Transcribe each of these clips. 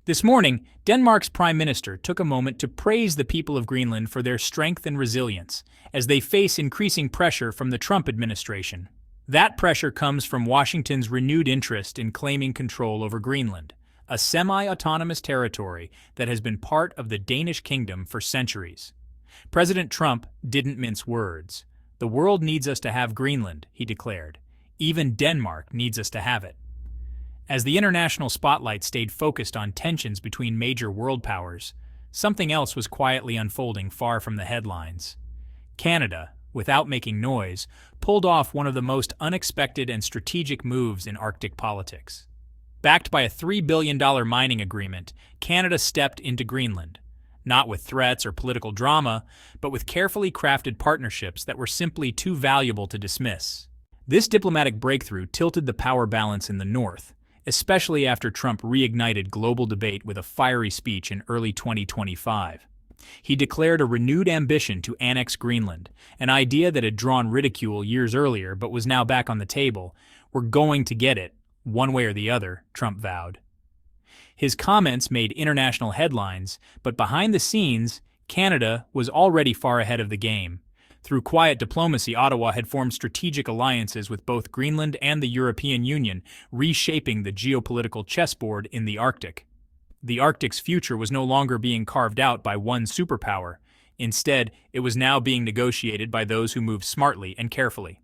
This morning, Denmark's Prime Minister took a moment to praise the people of Greenland for their strength and resilience as they face increasing pressure from the Trump administration. That pressure comes from Washington's renewed interest in claiming control over Greenland, a semi-autonomous territory that has been part of the Danish kingdom for centuries. President Trump didn't mince words. "The world needs us to have Greenland," he declared. "Even Denmark needs us to have it." As the international spotlight stayed focused on tensions between major world powers, something else was quietly unfolding far from the headlines. Canada, without making noise, pulled off one of the most unexpected and strategic moves in Arctic politics. Backed by a $3 billion mining agreement, Canada stepped into Greenland, not with threats or political drama, but with carefully crafted partnerships that were simply too valuable to dismiss. This diplomatic breakthrough tilted the power balance in the North, especially after Trump reignited global debate with a fiery speech in early 2025. He declared a renewed ambition to annex Greenland, an idea that had drawn ridicule years earlier but was now back on the table. "We're going to get it, one way or the other," Trump vowed. His comments made international headlines, but behind the scenes, Canada was already far ahead of the game. Through quiet diplomacy, Ottawa had formed strategic alliances with both Greenland and the European Union, reshaping the geopolitical chessboard in the Arctic. The Arctic's future was no longer being carved out by one superpower. Instead, it was now being negotiated by those who moved smartly and carefully.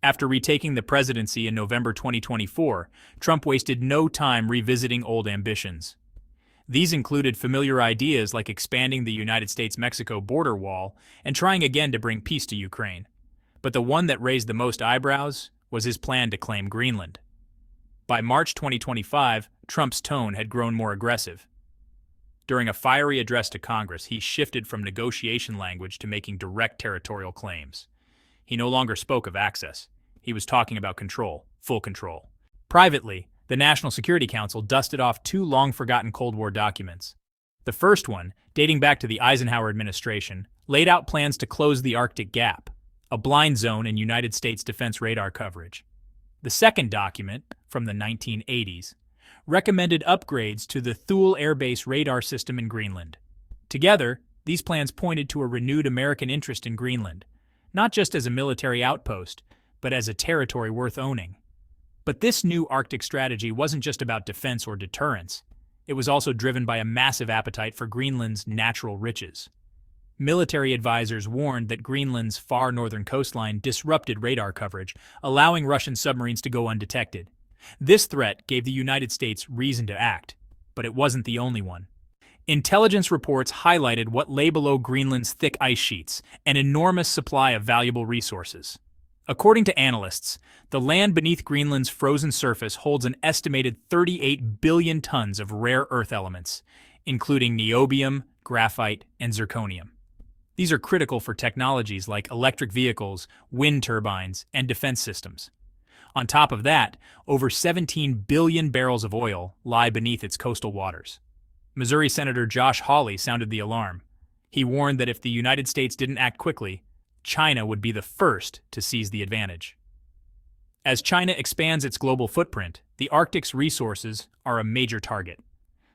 After retaking the presidency in November 2024, Trump wasted no time revisiting old ambitions. These included familiar ideas like expanding the United States-Mexico border wall and trying again to bring peace to Ukraine. But the one that raised the most eyebrows was his plan to claim Greenland. By March 2025, Trump's tone had grown more aggressive. During a fiery address to Congress, he shifted from negotiation language to making direct territorial claims. He no longer spoke of access. He was talking about control, full control. Privately, the National Security Council dusted off two long-forgotten Cold War documents. The first one, dating back to the Eisenhower administration, laid out plans to close the Arctic Gap, a blind zone in United States defense radar coverage. The second document, from the 1980s, recommended upgrades to the Thule Air Base radar system in Greenland. Together, these plans pointed to a renewed American interest in Greenland, not just as a military outpost, but as a territory worth owning. But this new Arctic strategy wasn't just about defense or deterrence. It was also driven by a massive appetite for Greenland's natural riches. Military advisors warned that Greenland's far northern coastline disrupted radar coverage, allowing Russian submarines to go undetected. This threat gave the United States reason to act, but it wasn't the only one. Intelligence reports highlighted what lay below Greenland's thick ice sheets, an enormous supply of valuable resources. According to analysts, the land beneath Greenland's frozen surface holds an estimated 38 billion tons of rare earth elements, including niobium, graphite, and zirconium. These are critical for technologies like electric vehicles, wind turbines, and defense systems. On top of that, over 17 billion barrels of oil lie beneath its coastal waters. Missouri Senator Josh Hawley sounded the alarm. He warned that if the United States didn't act quickly, China would be the first to seize the advantage. As China expands its global footprint, the Arctic's resources are a major target.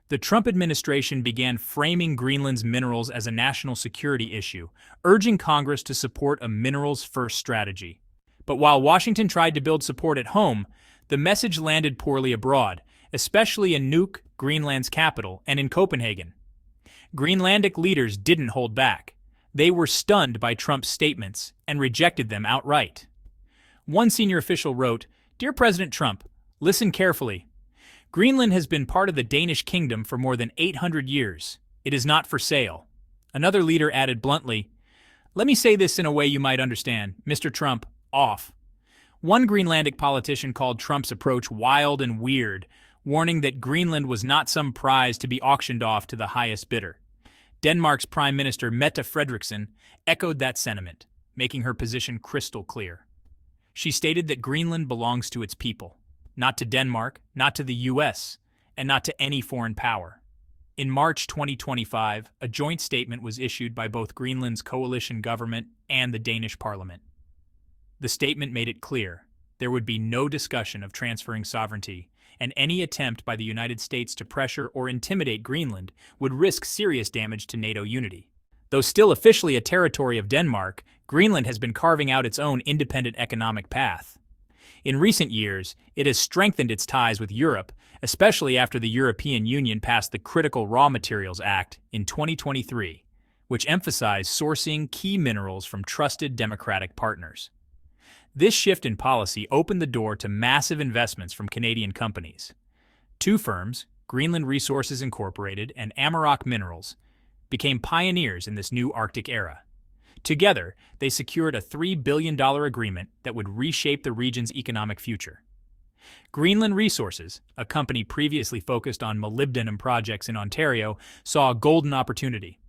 The Trump administration began framing Greenland's minerals as a national security issue, urging Congress to support a minerals-first strategy. But while Washington tried to build support at home, the message landed poorly abroad, especially in Nuuk, Greenland's capital, and in Copenhagen. Greenlandic leaders didn't hold back. They were stunned by Trump's statements and rejected them outright. One senior official wrote, "Dear President Trump, listen carefully. Greenland has been part of the Danish kingdom for more than 800 years. It is not for sale." Another leader added bluntly, "Let me say this in a way you might understand. Mr. Trump, off." One Greenlandic politician called Trump's approach wild and weird, warning that Greenland was not some prize to be auctioned off to the highest bidder. Denmark's Prime Minister Mette Frederiksen echoed that sentiment, making her position crystal clear. She stated that Greenland belongs to its people, not to Denmark, not to the US, and not to any foreign power. In March 2025, a joint statement was issued by both Greenland's coalition government and the Danish parliament. The statement made it clear there would be no discussion of transferring sovereignty. and any attempt by the United States to pressure or intimidate Greenland would risk serious damage to NATO unity. Though still officially a territory of Denmark, Greenland has been carving out its own independent economic path. In recent years, it has strengthened its ties with Europe, especially after the European Union passed the Critical Raw Materials Act in 2023, which emphasized sourcing key minerals from trusted democratic partners. This shift in policy opened the door to massive investments from Canadian companies. Two firms, Greenland Resources Incorporated and Amarok Minerals, became pioneers in this new Arctic era. Together, they secured a $3 billion agreement that would reshape the region's economic future. Greenland Resources, a company previously focused on molybdenum projects in Ontario, saw a golden opportunity.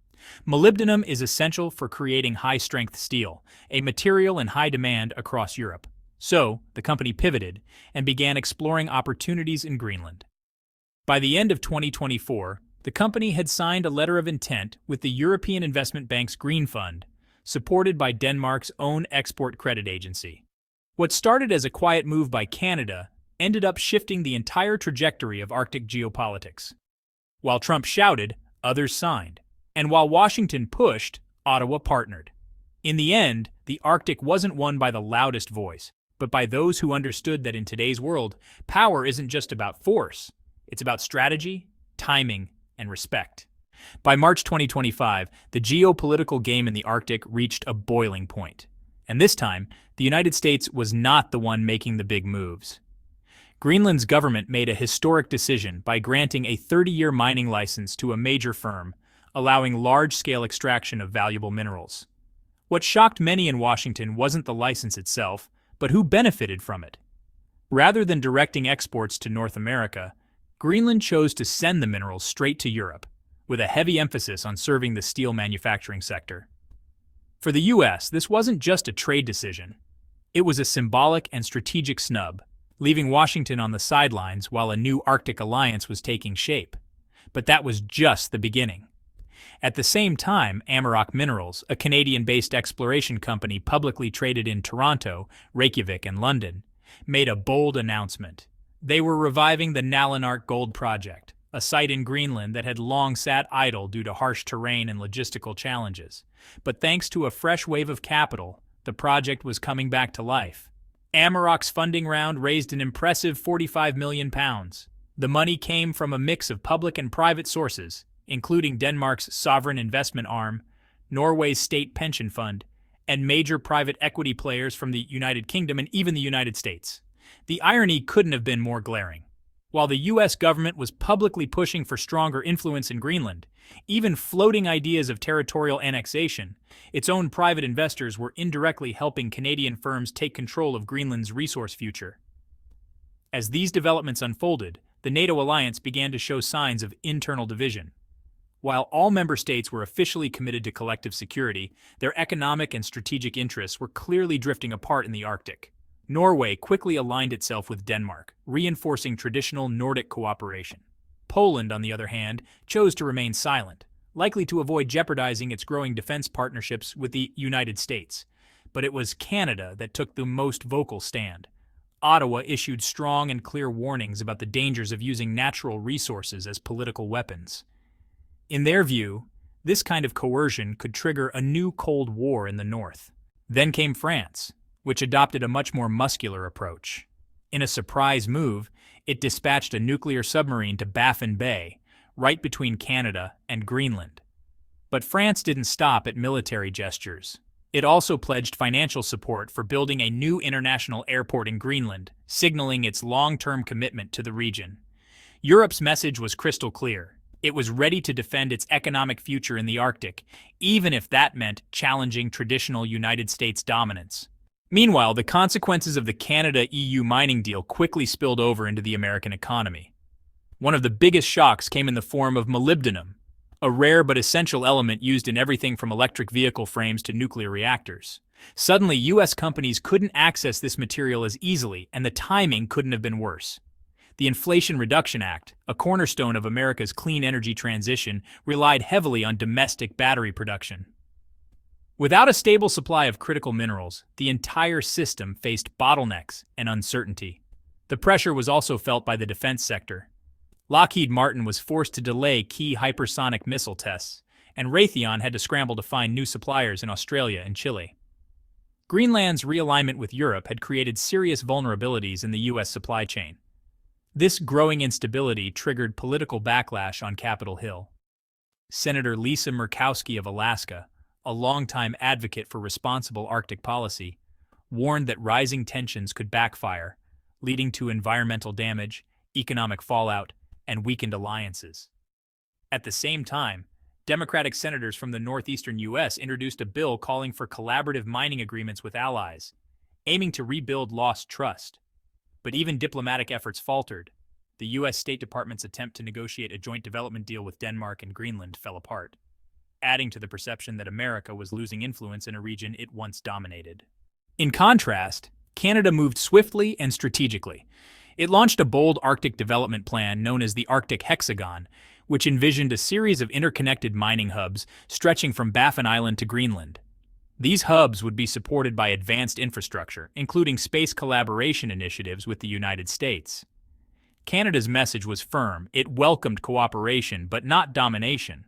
Molybdenum is essential for creating high-strength steel, a material in high demand across Europe. So, the company pivoted and began exploring opportunities in Greenland. By the end of 2024, the company had signed a letter of intent with the European Investment Bank's Green Fund, supported by Denmark's own export credit agency. What started as a quiet move by Canada ended up shifting the entire trajectory of Arctic geopolitics. While Trump shouted, others signed. And while Washington pushed, Ottawa partnered. In the end, the Arctic wasn't won by the loudest voice, but by those who understood that in today's world, power isn't just about force. It's about strategy, timing, and respect. By March 2025, the geopolitical game in the Arctic reached a boiling point. And this time, the United States was not the one making the big moves. Greenland's government made a historic decision by granting a 30-year mining license to a major firm, allowing large-scale extraction of valuable minerals. What shocked many in Washington wasn't the license itself, but who benefited from it. Rather than directing exports to North America, Greenland chose to send the minerals straight to Europe, with a heavy emphasis on serving the steel manufacturing sector. For the U.S., this wasn't just a trade decision. It was a symbolic and strategic snub, leaving Washington on the sidelines while a new Arctic alliance was taking shape. But that was just the beginning. At the same time, Amarok Minerals, a Canadian-based exploration company publicly traded in Toronto, Reykjavik, and London, made a bold announcement. They were reviving the Nalunark Gold Project, a site in Greenland that had long sat idle due to harsh terrain and logistical challenges. But thanks to a fresh wave of capital, the project was coming back to life. Amarok's funding round raised an impressive £45 million. The money came from a mix of public and private sources, including Denmark's sovereign investment arm, Norway's state pension fund, and major private equity players from the United Kingdom and even the United States. The irony couldn't have been more glaring. While the U.S. government was publicly pushing for stronger influence in Greenland, even floating ideas of territorial annexation, its own private investors were indirectly helping Canadian firms take control of Greenland's resource future. As these developments unfolded, the NATO alliance began to show signs of internal division. While all member states were officially committed to collective security, their economic and strategic interests were clearly drifting apart in the Arctic. Norway quickly aligned itself with Denmark, reinforcing traditional Nordic cooperation. Poland, on the other hand, chose to remain silent, likely to avoid jeopardizing its growing defense partnerships with the United States. But it was Canada that took the most vocal stand. Ottawa issued strong and clear warnings about the dangers of using natural resources as political weapons. In their view, this kind of coercion could trigger a new Cold War in the north. Then came France, which adopted a much more muscular approach. In a surprise move, it dispatched a nuclear submarine to Baffin Bay, right between Canada and Greenland. But France didn't stop at military gestures. It also pledged financial support for building a new international airport in Greenland, signaling its long-term commitment to the region. Europe's message was crystal clear. It was ready to defend its economic future in the Arctic, even if that meant challenging traditional United States dominance. Meanwhile, the consequences of the Canada-EU mining deal quickly spilled over into the American economy. One of the biggest shocks came in the form of molybdenum, a rare but essential element used in everything from electric vehicle frames to nuclear reactors. Suddenly, U.S. companies couldn't access this material as easily, and the timing couldn't have been worse. The Inflation Reduction Act, a cornerstone of America's clean energy transition, relied heavily on domestic battery production. Without a stable supply of critical minerals, the entire system faced bottlenecks and uncertainty. The pressure was also felt by the defense sector. Lockheed Martin was forced to delay key hypersonic missile tests, and Raytheon had to scramble to find new suppliers in Australia and Chile. Greenland's realignment with Europe had created serious vulnerabilities in the U.S. supply chain. This growing instability triggered political backlash on Capitol Hill. Senator Lisa Murkowski of Alaska, a longtime advocate for responsible Arctic policy, warned that rising tensions could backfire, leading to environmental damage, economic fallout, and weakened alliances. At the same time, Democratic senators from the northeastern U.S. introduced a bill calling for collaborative mining agreements with allies, aiming to rebuild lost trust. But even diplomatic efforts faltered. The U.S. State Department's attempt to negotiate a joint development deal with Denmark and Greenland fell apart, adding to the perception that America was losing influence in a region it once dominated. In contrast, Canada moved swiftly and strategically. It launched a bold Arctic development plan known as the Arctic Hexagon, which envisioned a series of interconnected mining hubs stretching from Baffin Island to Greenland. These hubs would be supported by advanced infrastructure, including space collaboration initiatives with the United States. Canada's message was firm. It welcomed cooperation, but not domination.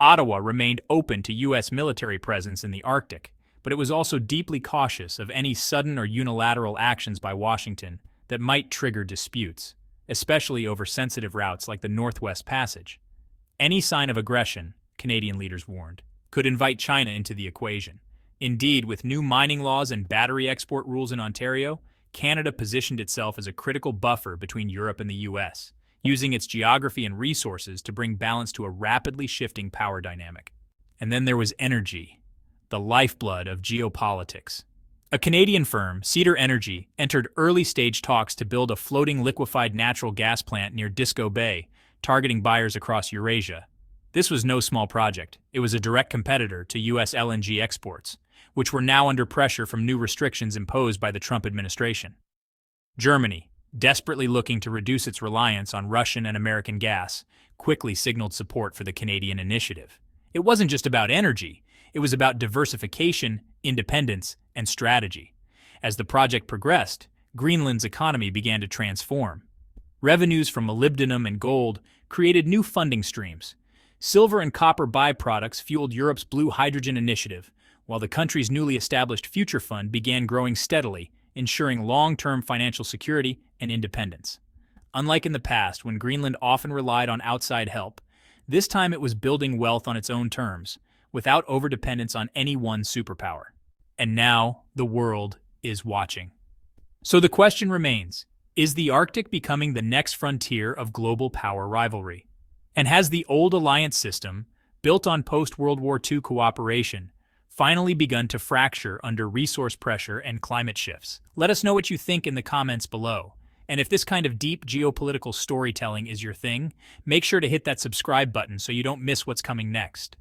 Ottawa remained open to U.S. military presence in the Arctic, but it was also deeply cautious of any sudden or unilateral actions by Washington that might trigger disputes, especially over sensitive routes like the Northwest Passage. Any sign of aggression, Canadian leaders warned, could invite China into the equation. Indeed, with new mining laws and battery export rules in Ontario, Canada positioned itself as a critical buffer between Europe and the U.S., using its geography and resources to bring balance to a rapidly shifting power dynamic. And then there was energy, the lifeblood of geopolitics. A Canadian firm, Cedar Energy, entered early-stage talks to build a floating liquefied natural gas plant near Disco Bay, targeting buyers across Eurasia. This was no small project. It was a direct competitor to U.S. LNG exports, which were now under pressure from new restrictions imposed by the Trump administration. Germany, desperately looking to reduce its reliance on Russian and American gas, quickly signaled support for the Canadian initiative. It wasn't just about energy. It was about diversification, independence, and strategy. As the project progressed, Greenland's economy began to transform. Revenues from molybdenum and gold created new funding streams. Silver and copper byproducts fueled Europe's blue hydrogen initiative, while the country's newly established Future Fund began growing steadily, ensuring long-term financial security and independence. Unlike in the past, when Greenland often relied on outside help, this time it was building wealth on its own terms, without overdependence on any one superpower. And now, the world is watching. So the question remains, is the Arctic becoming the next frontier of global power rivalry? And has the old alliance system, built on post-World War II cooperation, finally begun to fracture under resource pressure and climate shifts? Let us know what you think in the comments below. And if this kind of deep geopolitical storytelling is your thing, make sure to hit that subscribe button so you don't miss what's coming next.